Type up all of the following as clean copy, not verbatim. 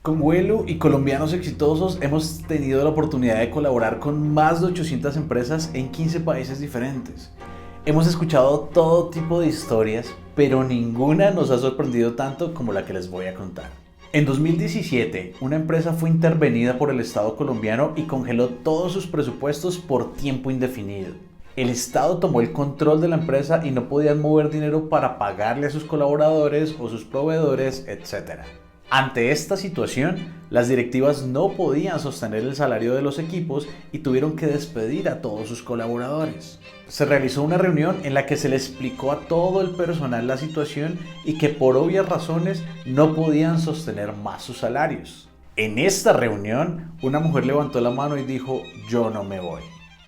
Con Vuelo y Colombianos Exitosos hemos tenido la oportunidad de colaborar con más de 800 empresas en 15 países diferentes. Hemos escuchado todo tipo de historias, pero ninguna nos ha sorprendido tanto como la que les voy a contar. En 2017, una empresa fue intervenida por el Estado colombiano y congeló todos sus presupuestos por tiempo indefinido. El Estado tomó el control de la empresa y no podían mover dinero para pagarle a sus colaboradores o sus proveedores, etc. Ante esta situación, las directivas no podían sostener el salario de los equipos y tuvieron que despedir a todos sus colaboradores. Se realizó una reunión en la que se le explicó a todo el personal la situación y que por obvias razones no podían sostener más sus salarios. En esta reunión, una mujer levantó la mano y dijo: "Yo no me voy".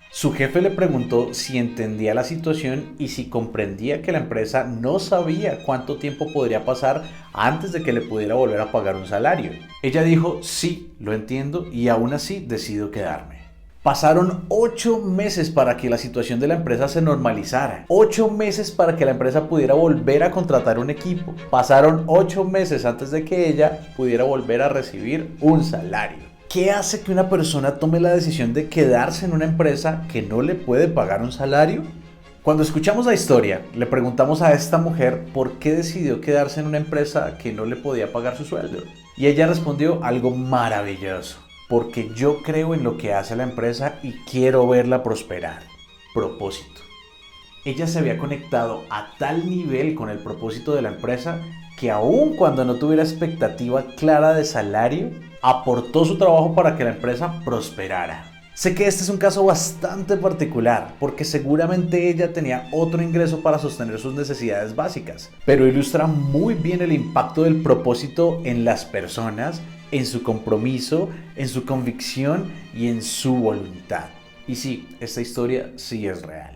Su jefe le preguntó si entendía la situación y si comprendía que la empresa no sabía cuánto tiempo podría pasar antes de que le pudiera volver a pagar un salario. Ella dijo: "Sí, lo entiendo y aún así decido quedarme". Pasaron 8 meses para que la situación de la empresa se normalizara. 8 meses para que la empresa pudiera volver a contratar un equipo. Pasaron 8 meses antes de que ella pudiera volver a recibir un salario. ¿Qué hace que una persona tome la decisión de quedarse en una empresa que no le puede pagar un salario? Cuando escuchamos la historia, le preguntamos a esta mujer por qué decidió quedarse en una empresa que no le podía pagar su sueldo. Y ella respondió algo maravilloso: "Porque yo creo en lo que hace la empresa y quiero verla prosperar". Propósito. Ella se había conectado a tal nivel con el propósito de la empresa que aun cuando no tuviera expectativa clara de salario, aportó su trabajo para que la empresa prosperara. Sé que este es un caso bastante particular porque seguramente ella tenía otro ingreso para sostener sus necesidades básicas, pero ilustra muy bien el impacto del propósito en las personas, en su compromiso, en su convicción y en su voluntad. Y sí, esta historia sí es real.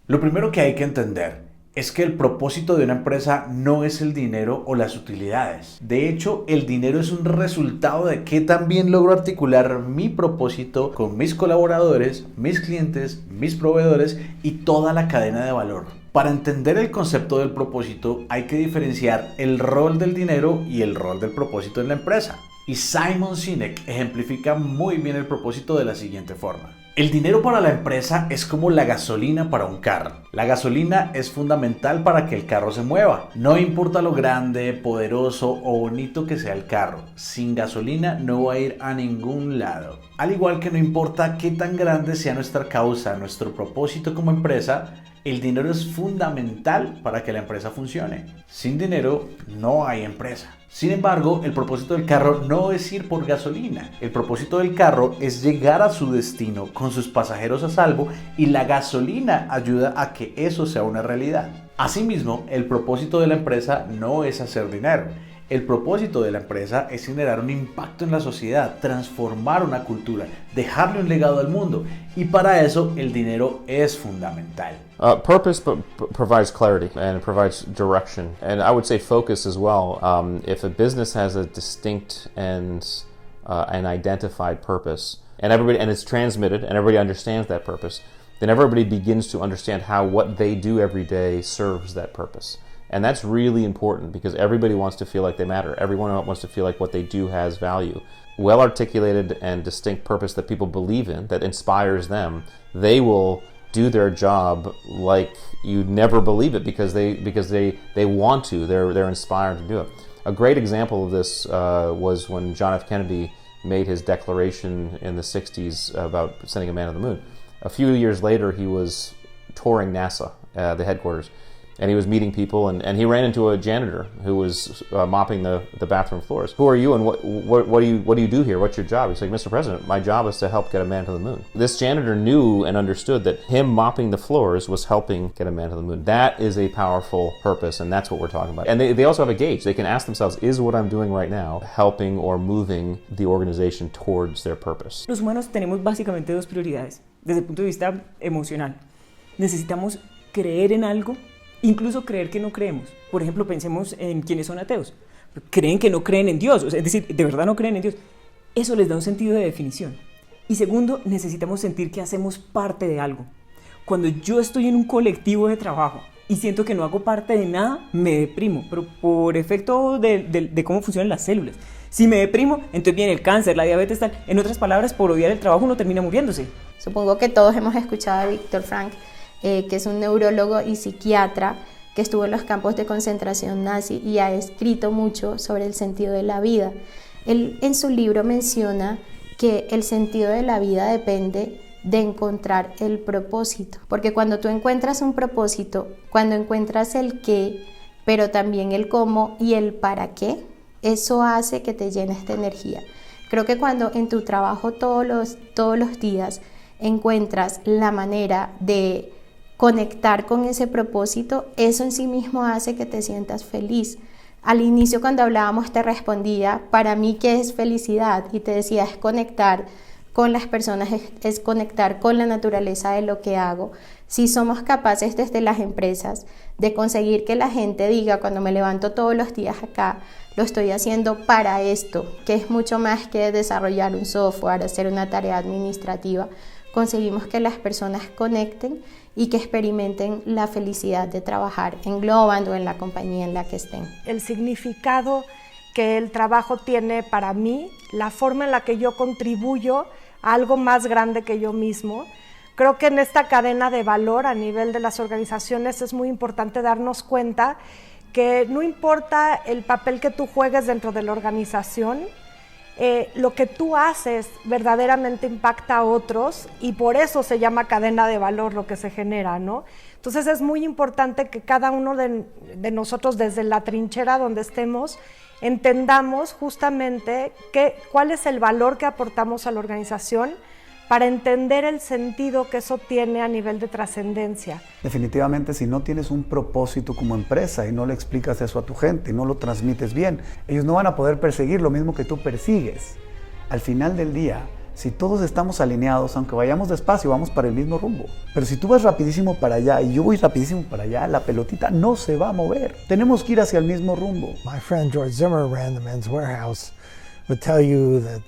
Lo primero que hay que entender es que el propósito de una empresa no es el dinero o las utilidades. De hecho, el dinero es un resultado de qué tan bien logro articular mi propósito con mis colaboradores, mis clientes, mis proveedores y toda la cadena de valor. Para entender el concepto del propósito hay que diferenciar el rol del dinero y el rol del propósito en la empresa. Y Simon Sinek ejemplifica muy bien el propósito de la siguiente forma: el dinero para la empresa es como la gasolina para un carro. La gasolina es fundamental para que el carro se mueva. No importa lo grande, poderoso o bonito que sea el carro, sin gasolina no va a ir a ningún lado. Al igual que no importa qué tan grande sea nuestra causa, nuestro propósito como empresa, el dinero es fundamental para que la empresa funcione. Sin dinero no hay empresa. Sin embargo, el propósito del carro no es ir por gasolina. El propósito del carro es llegar a su destino con sus pasajeros a salvo y la gasolina ayuda a que eso sea una realidad. Asimismo, el propósito de la empresa no es hacer dinero. El propósito de la empresa es generar un impacto en la sociedad, transformar una cultura, dejarle un legado al mundo, y para eso el dinero es fundamental. Purpose provides clarity and it provides direction, and I would say focus as well. If a business has a distinct and an identified purpose, and it's transmitted, and everybody understands that purpose, then everybody begins to understand how what they do every day serves that purpose. And that's really important because everybody wants to feel like they matter. Everyone wants to feel like what they do has value. Well-articulated and distinct purpose that people believe in, that inspires them, they will do their job like you'd never believe it because they want to. They're inspired to do it. A great example of this was when John F. Kennedy made his declaration in the 60s about sending a man to the moon. A few years later, he was touring NASA, the headquarters, and he was meeting people, and he ran into a janitor who was mopping the bathroom floors. "Who are you, and what do you do here? What's your job?" He's like, "Mr. President, my job is to help get a man to the moon." This janitor knew and understood that him mopping the floors was helping get a man to the moon. That is a powerful purpose, and that's what we're talking about. And they also have a gauge. They can ask themselves, is what I'm doing right now helping or moving the organization towards their purpose? Los humanos tenemos básicamente dos prioridades desde el punto de vista emocional. Necesitamos creer en algo, incluso creer que no creemos. Por ejemplo, pensemos en quienes son ateos. Creen que no creen en Dios, es decir, de verdad no creen en Dios. Eso les da un sentido de definición. Y segundo, necesitamos sentir que hacemos parte de algo. Cuando yo estoy en un colectivo de trabajo y siento que no hago parte de nada, me deprimo, pero por efecto de cómo funcionan las células. Si me deprimo, entonces viene el cáncer, la diabetes, tal. En otras palabras, por odiar el trabajo uno termina muriéndose. Supongo que todos hemos escuchado a Viktor Frankl, que es un neurólogo y psiquiatra que estuvo en los campos de concentración nazi y ha escrito mucho sobre el sentido de la vida. Él en su libro menciona que el sentido de la vida depende de encontrar el propósito, porque cuando tú encuentras un propósito, cuando encuentras el qué, pero también el cómo y el para qué, eso hace que te llenes de energía. Creo que cuando en tu trabajo todos los días encuentras la manera de conectar con ese propósito, eso en sí mismo hace que te sientas feliz. Al inicio cuando hablábamos te respondía, para mí ¿qué es felicidad? Y te decía, es conectar con las personas, es conectar con la naturaleza de lo que hago. Si somos capaces desde las empresas de conseguir que la gente diga, cuando me levanto todos los días acá, lo estoy haciendo para esto, que es mucho más que desarrollar un software, hacer una tarea administrativa, conseguimos que las personas conecten y que experimenten la felicidad de trabajar en Globant o en la compañía en la que estén. El significado que el trabajo tiene para mí, la forma en la que yo contribuyo a algo más grande que yo mismo. Creo que en esta cadena de valor a nivel de las organizaciones es muy importante darnos cuenta que no importa el papel que tú juegues dentro de la organización, lo que tú haces verdaderamente impacta a otros y por eso se llama cadena de valor lo que se genera, ¿no? Entonces es muy importante que cada uno de nosotros desde la trinchera donde estemos entendamos justamente cuál es el valor que aportamos a la organización para entender el sentido que eso tiene a nivel de trascendencia. Definitivamente, si no tienes un propósito como empresa y no le explicas eso a tu gente y no lo transmites bien, ellos no van a poder perseguir lo mismo que tú persigues. Al final del día, si todos estamos alineados, aunque vayamos despacio, vamos para el mismo rumbo. Pero si tú vas rapidísimo para allá y yo voy rapidísimo para allá, la pelotita no se va a mover. Tenemos que ir hacia el mismo rumbo. My friend George Zimmer ran the Men's Wearhouse. Would tell you that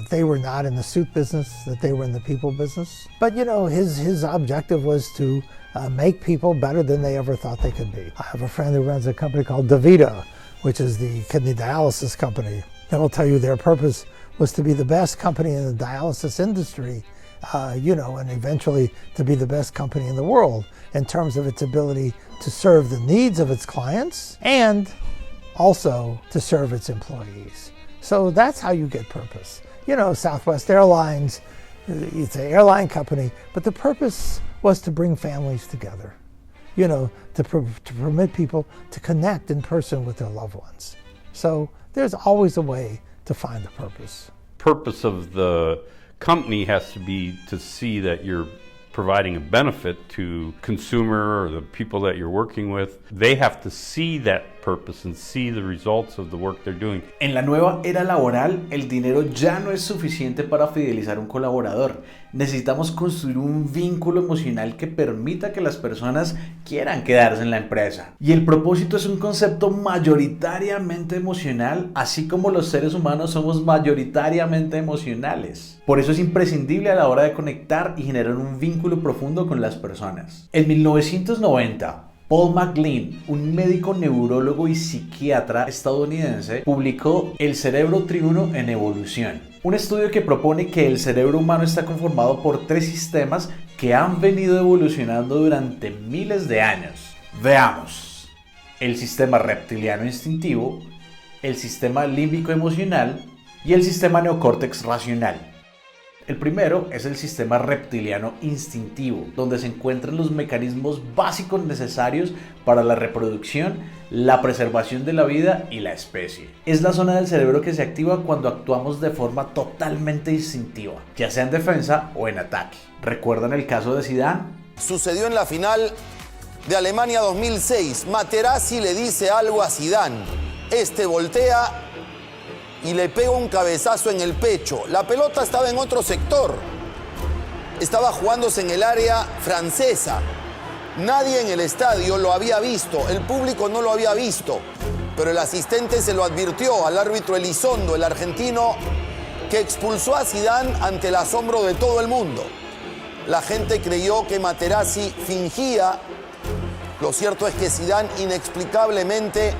they were not in the suit business, that they were in the people business. But you know, his objective was to make people better than they ever thought they could be. I have a friend who runs a company called DaVita, which is the kidney dialysis company. They will tell you their purpose was to be the best company in the dialysis industry, and eventually to be the best company in the world in terms of its ability to serve the needs of its clients and also to serve its employees. So that's how you get purpose. You know, Southwest Airlines, it's an airline company, but the purpose was to bring families together, to permit people to connect in person with their loved ones. So there's always a way to find the purpose. Purpose of the company has to be to see that you're providing a benefit to consumer or the people that you're working with. They have to see that purpose and see the results of the work they're doing. En la nueva era laboral, el dinero ya no es suficiente para fidelizar a un colaborador. Necesitamos construir un vínculo emocional que permita que las personas quieran quedarse en la empresa. Y el propósito es un concepto mayoritariamente emocional, así como los seres humanos somos mayoritariamente emocionales. Por eso es imprescindible a la hora de conectar y generar un vínculo profundo con las personas. En 1990, Paul MacLean, un médico neurólogo y psiquiatra estadounidense, publicó El cerebro triuno en evolución, un estudio que propone que el cerebro humano está conformado por 3 sistemas que han venido evolucionando durante miles de años. Veamos: el sistema reptiliano instintivo, el sistema límbico emocional y el sistema neocórtex racional. El primero es el sistema reptiliano instintivo, donde se encuentran los mecanismos básicos necesarios para la reproducción, la preservación de la vida y la especie. Es la zona del cerebro que se activa cuando actuamos de forma totalmente instintiva, ya sea en defensa o en ataque. ¿Recuerdan el caso de Zidane? Sucedió en la final de Alemania 2006. Materazzi le dice algo a Zidane. Este voltea y le pega un cabezazo en el pecho. La pelota estaba en otro sector. Estaba jugándose en el área francesa. Nadie en el estadio lo había visto. El público no lo había visto. Pero el asistente se lo advirtió al árbitro Elizondo, el argentino, que expulsó a Zidane ante el asombro de todo el mundo. La gente creyó que Materazzi fingía. Lo cierto es que Zidane inexplicablemente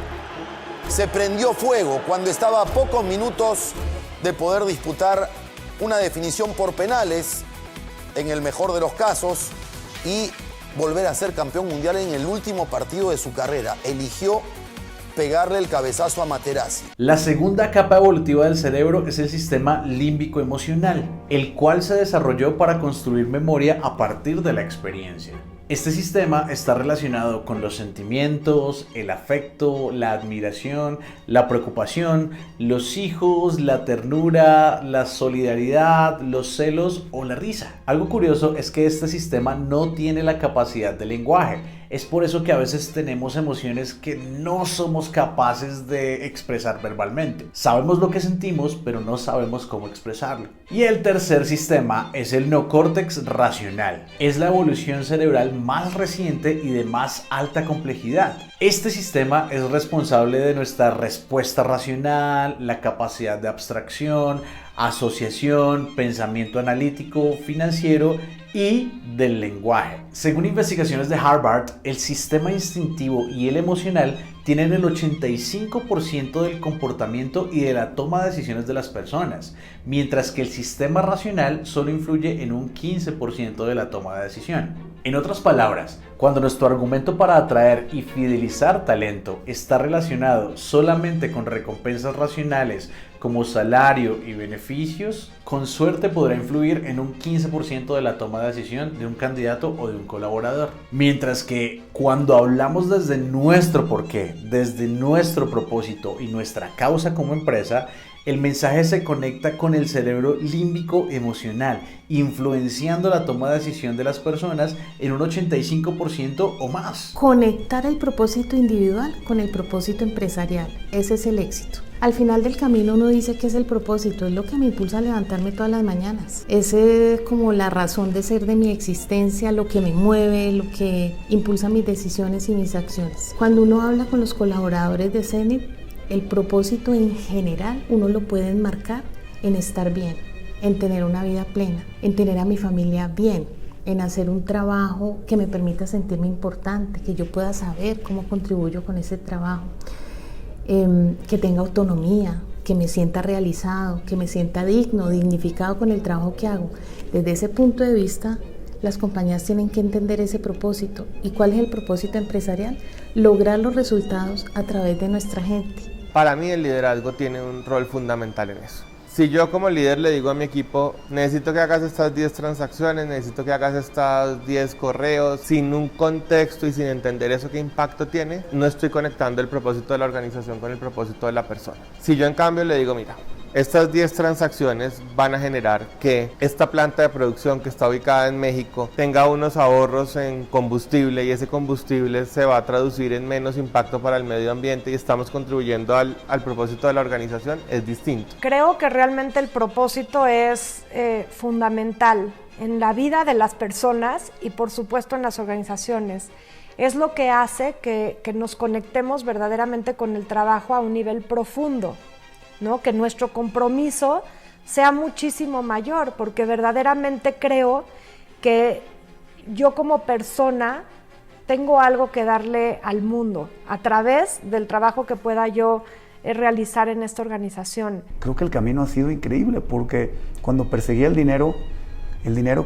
se prendió fuego cuando estaba a pocos minutos de poder disputar una definición por penales, en el mejor de los casos, y volver a ser campeón mundial en el último partido de su carrera. Eligió pegarle el cabezazo a Materazzi. La segunda capa evolutiva del cerebro es el sistema límbico emocional, el cual se desarrolló para construir memoria a partir de la experiencia. Este sistema está relacionado con los sentimientos, el afecto, la admiración, la preocupación, los hijos, la ternura, la solidaridad, los celos o la risa. Algo curioso es que este sistema no tiene la capacidad de lenguaje. Es por eso que a veces tenemos emociones que no somos capaces de expresar verbalmente. Sabemos lo que sentimos, pero no sabemos cómo expresarlo. Y el tercer sistema es el neocórtex racional. Es la evolución cerebral más reciente y de más alta complejidad. Este sistema es responsable de nuestra respuesta racional, la capacidad de abstracción, asociación, pensamiento analítico, financiero y del lenguaje. Según investigaciones de Harvard, el sistema instintivo y el emocional tienen el 85% del comportamiento y de la toma de decisiones de las personas, mientras que el sistema racional solo influye en un 15% de la toma de decisión. En otras palabras, cuando nuestro argumento para atraer y fidelizar talento está relacionado solamente con recompensas racionales como salario y beneficios, con suerte podrá influir en un 15% de la toma de decisión de un candidato o de un colaborador. Mientras que cuando hablamos desde nuestro porqué, desde nuestro propósito y nuestra causa como empresa, el mensaje se conecta con el cerebro límbico emocional, influenciando la toma de decisión de las personas en un 85% o más. Conectar el propósito individual con el propósito empresarial, ese es el éxito. Al final del camino uno dice que es el propósito, es lo que me impulsa a levantarme todas las mañanas. Ese es como la razón de ser de mi existencia, lo que me mueve, lo que impulsa mis decisiones y mis acciones. Cuando uno habla con los colaboradores de Zenith, el propósito en general uno lo puede enmarcar en estar bien, en tener una vida plena, en tener a mi familia bien, en hacer un trabajo que me permita sentirme importante, que yo pueda saber cómo contribuyo con ese trabajo. Que tenga autonomía, que me sienta realizado, que me sienta digno, dignificado con el trabajo que hago. Desde ese punto de vista, las compañías tienen que entender ese propósito. ¿Y cuál es el propósito empresarial? Lograr los resultados a través de nuestra gente. Para mí el liderazgo tiene un rol fundamental en eso. Si yo como líder le digo a mi equipo, necesito que hagas estas 10 transacciones, necesito que hagas estos 10 correos, sin un contexto y sin entender eso qué impacto tiene, no estoy conectando el propósito de la organización con el propósito de la persona. Si yo en cambio le digo, mira, estas 10 transacciones van a generar que esta planta de producción que está ubicada en México tenga unos ahorros en combustible y ese combustible se va a traducir en menos impacto para el medio ambiente y estamos contribuyendo al propósito de la organización, es distinto. Creo que realmente el propósito es fundamental en la vida de las personas y por supuesto en las organizaciones. Es lo que hace que nos conectemos verdaderamente con el trabajo a un nivel profundo, ¿no? Que nuestro compromiso sea muchísimo mayor, porque verdaderamente creo que yo como persona tengo algo que darle al mundo a través del trabajo que pueda yo realizar en esta organización. Creo que el camino ha sido increíble porque cuando perseguía el dinero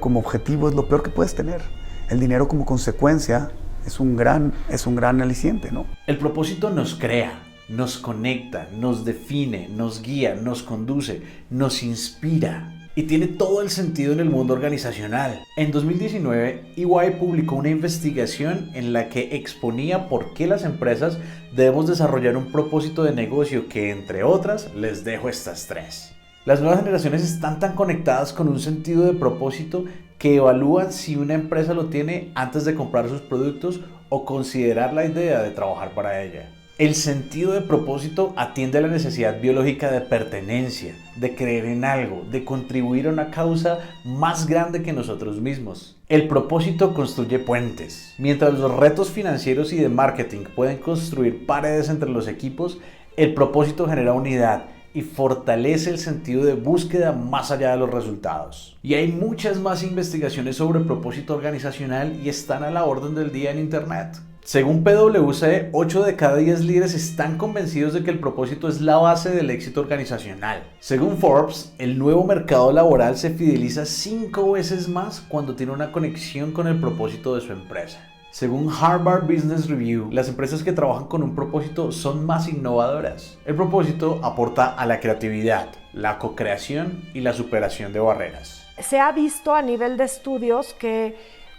como objetivo es lo peor que puedes tener. El dinero como consecuencia es un gran aliciente, ¿no? El propósito nos crea, nos conecta, nos define, nos guía, nos conduce, nos inspira y tiene todo el sentido en el mundo organizacional. En 2019, EY publicó una investigación en la que exponía por qué las empresas debemos desarrollar un propósito de negocio que, entre otras, les dejo estas 3. Las nuevas generaciones están tan conectadas con un sentido de propósito que evalúan si una empresa lo tiene antes de comprar sus productos o considerar la idea de trabajar para ella. El sentido de propósito atiende a la necesidad biológica de pertenencia, de creer en algo, de contribuir a una causa más grande que nosotros mismos. El propósito construye puentes. Mientras los retos financieros y de marketing pueden construir paredes entre los equipos, el propósito genera unidad, y fortalece el sentido de búsqueda más allá de los resultados. Y hay muchas más investigaciones sobre propósito organizacional y están a la orden del día en Internet. Según PwC, 8 de cada 10 líderes están convencidos de que el propósito es la base del éxito organizacional. Según Forbes, el nuevo mercado laboral se fideliza 5 veces más cuando tiene una conexión con el propósito de su empresa. Según Harvard Business Review, las empresas que trabajan con un propósito son más innovadoras. El propósito aporta a la creatividad, la co-creación y la superación de barreras. Se ha visto a nivel de estudios que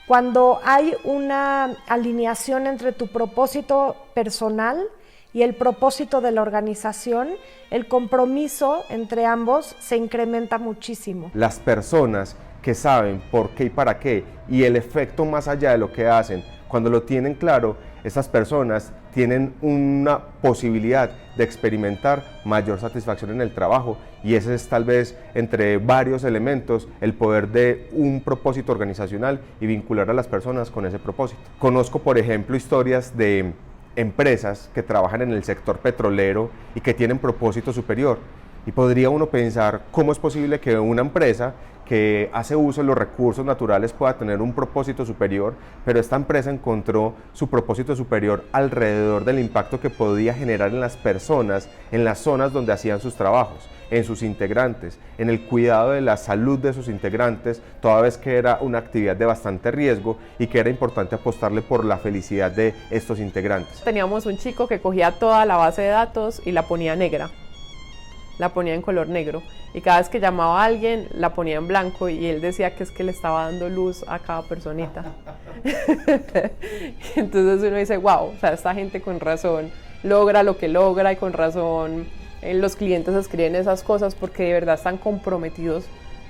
cuando hay una alineación entre tu propósito personal y el propósito de la organización, el compromiso entre ambos se incrementa muchísimo. Las personas que saben por qué y para qué y el efecto más allá de lo que hacen, cuando lo tienen claro, esas personas tienen una posibilidad de experimentar mayor satisfacción en el trabajo, y ese es tal vez, entre varios elementos, el poder de un propósito organizacional y vincular a las personas con ese propósito. Conozco, por ejemplo, historias de empresas que trabajan en el sector petrolero y que tienen propósito superior, y podría uno pensar cómo es posible que una empresa que hace uso de los recursos naturales pueda tener un propósito superior, pero esta empresa encontró su propósito superior alrededor del impacto que podía generar en las personas, en las zonas donde hacían sus trabajos, en sus integrantes, en el cuidado de la salud de sus integrantes, toda vez que era una actividad de bastante riesgo y que era importante apostarle por la felicidad de estos integrantes. Teníamos un chico que cogía toda la base de datos y la ponía negra, la ponía en color negro, y cada vez que llamaba a alguien la ponía en blanco, y él decía que es que le estaba dando luz a cada personita. Entonces uno dice, wow, o sea, esta gente con razón logra lo que logra, y con razón los clientes escriben esas cosas porque de verdad están comprometidos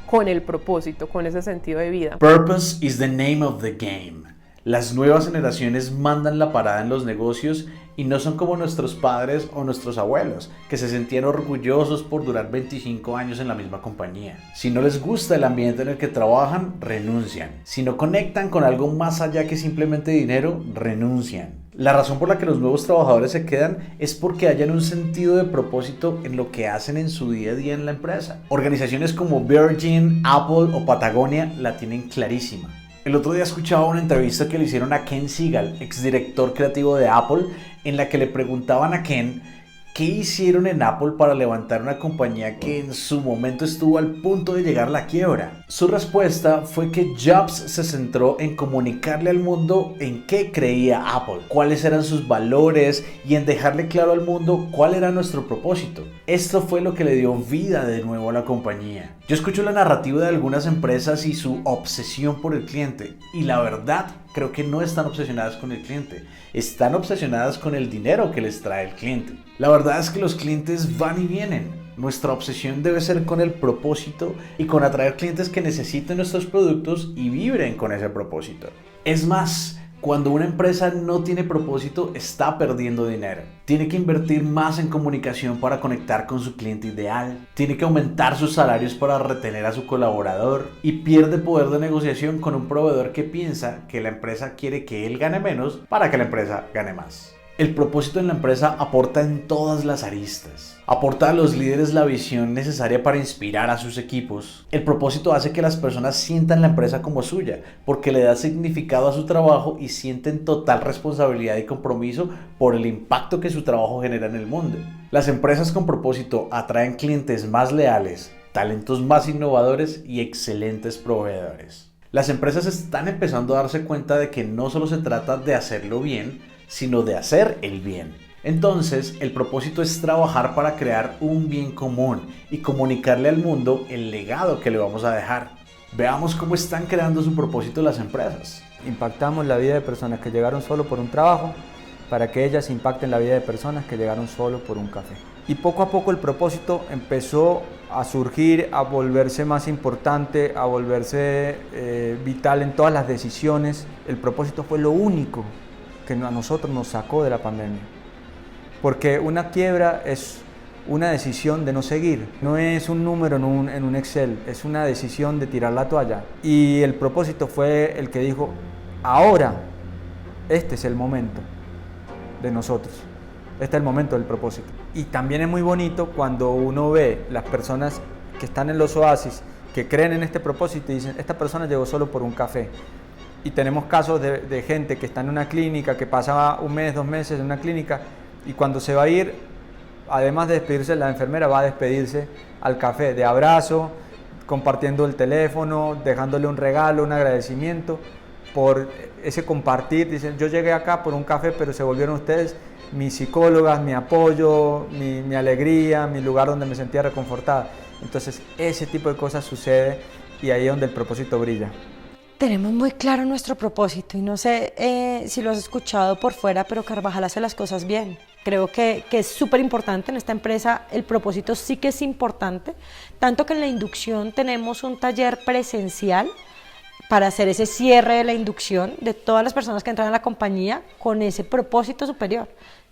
con el propósito, con ese sentido de vida. Purpose is the name of the game. Las nuevas generaciones mandan la parada en los negocios y no son como nuestros padres o nuestros abuelos, que se sentían orgullosos por durar 25 años en la misma compañía. Si no les gusta el ambiente en el que trabajan, renuncian. Si no conectan con algo más allá que simplemente dinero, renuncian. La razón por la que los nuevos trabajadores se quedan es porque hayan un sentido de propósito en lo que hacen en su día a día en la empresa. Organizaciones como Virgin, Apple o Patagonia la tienen clarísima. El otro día escuchaba una entrevista que le hicieron a Ken Segall, exdirector creativo de Apple, en la que le preguntaban a Ken qué hicieron en Apple para levantar una compañía que en su momento estuvo al punto de llegar a la quiebra. Su respuesta fue que Jobs se centró en comunicarle al mundo en qué creía Apple, cuáles eran sus valores y en dejarle claro al mundo cuál era nuestro propósito. Esto fue lo que le dio vida de nuevo a la compañía. Yo escucho la narrativa de algunas empresas y su obsesión por el cliente, y la verdad creo que no están obsesionadas con el cliente, están obsesionadas con el dinero que les trae el cliente. La verdad es que los clientes van y vienen. Nuestra obsesión debe ser con el propósito y con atraer clientes que necesiten nuestros productos y vibren con ese propósito. Es más, cuando una empresa no tiene propósito, está perdiendo dinero. Tiene que invertir más en comunicación para conectar con su cliente ideal. Tiene que aumentar sus salarios para retener a su colaborador. Y pierde poder de negociación con un proveedor que piensa que la empresa quiere que él gane menos para que la empresa gane más. El propósito en la empresa aporta en todas las aristas. Aporta a los líderes la visión necesaria para inspirar a sus equipos. El propósito hace que las personas sientan la empresa como suya, porque le da significado a su trabajo y sienten total responsabilidad y compromiso por el impacto que su trabajo genera en el mundo. Las empresas con propósito atraen clientes más leales, talentos más innovadores y excelentes proveedores. Las empresas están empezando a darse cuenta de que no solo se trata de hacerlo bien, sino de hacer el bien. Entonces, el propósito es trabajar para crear un bien común y comunicarle al mundo el legado que le vamos a dejar. Veamos cómo están creando su propósito las empresas. Impactamos la vida de personas que llegaron solo por un trabajo para que ellas impacten la vida de personas que llegaron solo por un café. Y poco a poco el propósito empezó a surgir, a volverse más importante, a volverse vital en todas las decisiones. El propósito fue lo único que a nosotros nos sacó de la pandemia. Porque una quiebra es una decisión de no seguir, no es un número en un Excel, es una decisión de tirar la toalla. Y el propósito fue el que dijo, ahora, este es el momento de nosotros. este es el momento del propósito. Y también es muy bonito cuando uno ve las personas que están en los oasis, que creen en este propósito y dicen, esta persona llegó solo por un café. Y tenemos casos de gente que está en una clínica, que pasa 1 mes, 2 meses en una clínica, y cuando se va a ir, además de despedirse de la enfermera, va a despedirse al café, de abrazo, compartiendo el teléfono, dejándole un regalo, un agradecimiento por ese compartir. Dicen, yo llegué acá por un café, pero se volvieron ustedes mis psicólogas, mi apoyo, mi alegría, mi lugar donde me sentía reconfortada. Entonces ese tipo de cosas sucede y ahí es donde el propósito brilla. Tenemos muy claro nuestro propósito y no sé si lo has escuchado por fuera, pero Carvajal hace las cosas bien. Creo que es súper importante en esta empresa, el propósito sí que es importante, tanto que en la inducción tenemos un taller presencial para hacer ese cierre de la inducción de todas las personas que entran a la compañía con ese propósito superior.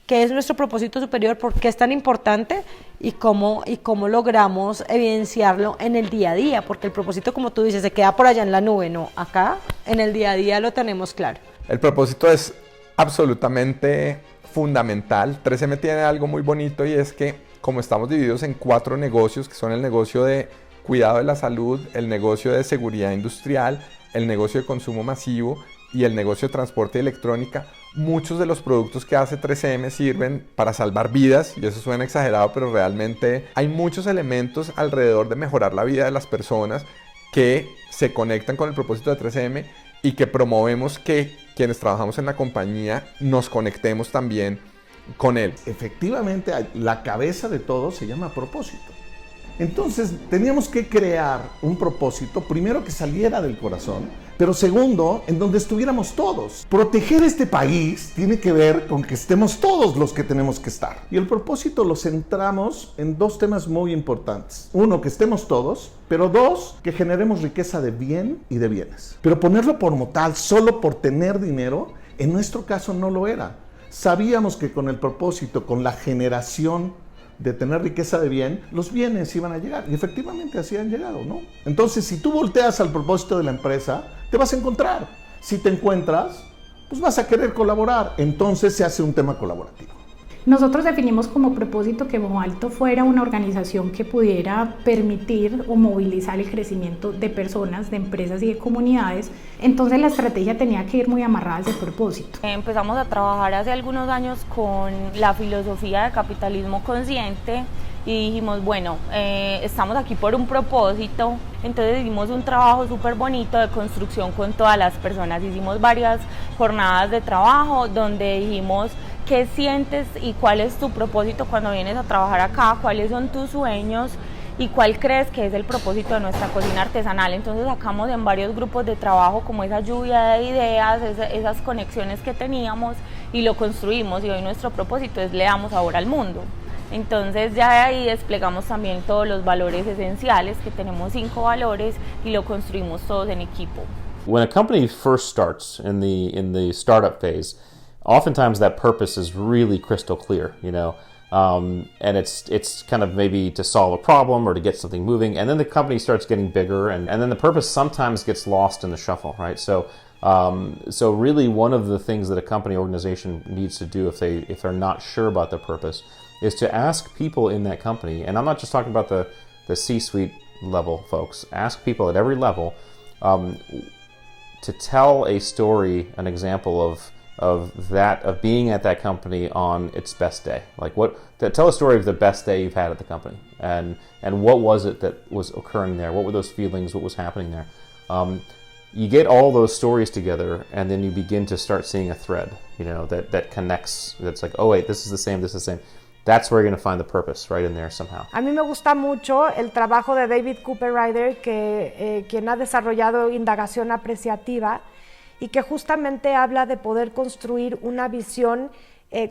¿Qué es nuestro propósito superior? ¿Por qué es tan importante? Y cómo logramos evidenciarlo en el día a día, porque el propósito, como tú dices, se queda por allá en la nube, no, acá en el día a día lo tenemos claro. El propósito es absolutamente fundamental. 3M tiene algo muy bonito y es que como estamos divididos en 4 negocios, que son el negocio de cuidado de la salud, el negocio de seguridad industrial, el negocio de consumo masivo y el negocio de transporte y electrónica, muchos de los productos que hace 3M sirven para salvar vidas, y eso suena exagerado, pero realmente hay muchos elementos alrededor de mejorar la vida de las personas que se conectan con el propósito de 3M y que promovemos que quienes trabajamos en la compañía nos conectemos también con él. Efectivamente, la cabeza de todo se llama propósito. Entonces, teníamos que crear un propósito, primero que saliera del corazón, pero segundo, en donde estuviéramos todos. Proteger este país tiene que ver con que estemos todos los que tenemos que estar. Y el propósito lo centramos en 2 temas muy importantes. 1, que estemos todos, pero 2, que generemos riqueza de bien y de bienes. Pero ponerlo como tal, solo por tener dinero, en nuestro caso no lo era. Sabíamos que con el propósito, con la generación de tener riqueza de bien, los bienes iban a llegar. Y efectivamente así han llegado, ¿no? Entonces, si tú volteas al propósito de la empresa, te vas a encontrar. Si te encuentras, pues vas a querer colaborar. Entonces se hace un tema colaborativo. Nosotros definimos como propósito que Moalto fuera una organización que pudiera permitir o movilizar el crecimiento de personas, de empresas y de comunidades. Entonces la estrategia tenía que ir muy amarrada a ese propósito. Empezamos a trabajar hace algunos años con la filosofía de capitalismo consciente y dijimos, bueno, estamos aquí por un propósito, entonces hicimos un trabajo súper bonito de construcción con todas las personas. Hicimos varias jornadas de trabajo donde dijimos, ¿qué sientes y cuál es tu propósito cuando vienes a trabajar acá? ¿Cuáles son tus sueños? ¿Y cuál crees que es el propósito de nuestra cocina artesanal? Entonces sacamos en varios grupos de trabajo como esa lluvia de ideas, esas conexiones que teníamos y lo construimos, y hoy nuestro propósito es le damos sabor al mundo. Entonces ya de ahí desplegamos también todos los valores esenciales, que tenemos 5 valores, y lo construimos todos en equipo. When a company first starts in the startup phase, oftentimes that purpose is really crystal clear, you know, and it's kind of maybe to solve a problem or to get something moving, and then the company starts getting bigger, and then the purpose sometimes gets lost in the shuffle, right? So really one of the things that a company organization needs to do if they're not sure about their purpose is to ask people in that company, and I'm not just talking about the C-suite level folks, ask people at every level to tell a story, an example of being at that company on its best day. Like tell a story of the best day you've had at the company, and what was it that was occurring there? What were those feelings? What was happening there? You get all those stories together, and then you begin to start seeing a thread, you know, that connects. That's like, oh wait, this is the same. This is the same. That's where you're going to find the purpose right in there somehow. A mí me gusta mucho el trabajo de David Cooper-Ryder, quien ha desarrollado indagación apreciativa y que justamente habla de poder construir una visión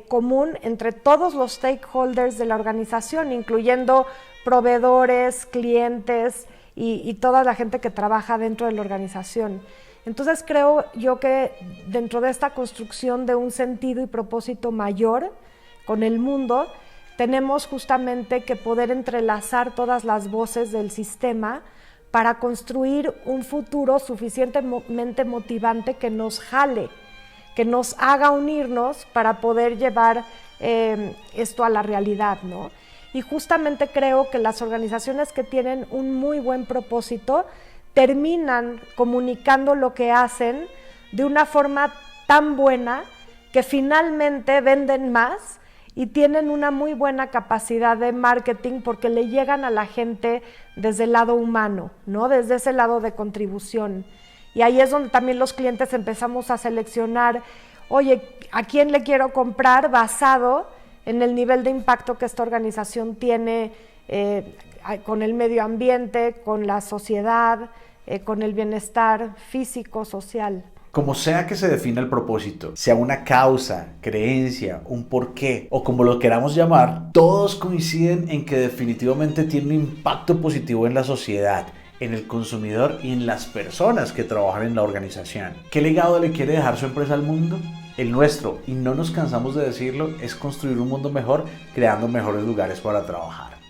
común entre todos los stakeholders de la organización, incluyendo proveedores, clientes y toda la gente que trabaja dentro de la organización. Entonces creo yo que dentro de esta construcción de un sentido y propósito mayor con el mundo, tenemos justamente que poder entrelazar todas las voces del sistema para construir un futuro suficientemente motivante que nos jale, que nos haga unirnos para poder llevar esto a la realidad, ¿no? Y justamente creo que las organizaciones que tienen un muy buen propósito terminan comunicando lo que hacen de una forma tan buena que finalmente venden más y tienen una muy buena capacidad de marketing porque le llegan a la gente desde el lado humano, ¿no? Desde ese lado de contribución. Y ahí es donde también los clientes empezamos a seleccionar, oye, ¿a quién le quiero comprar basado en el nivel de impacto que esta organización tiene con el medio ambiente, con la sociedad, con el bienestar físico, social? Como sea que se defina el propósito, sea una causa, creencia, un porqué o como lo queramos llamar, todos coinciden en que definitivamente tiene un impacto positivo en la sociedad, en el consumidor y en las personas que trabajan en la organización. ¿Qué legado le quiere dejar su empresa al mundo? El nuestro, y no nos cansamos de decirlo, es construir un mundo mejor, creando mejores lugares para trabajar.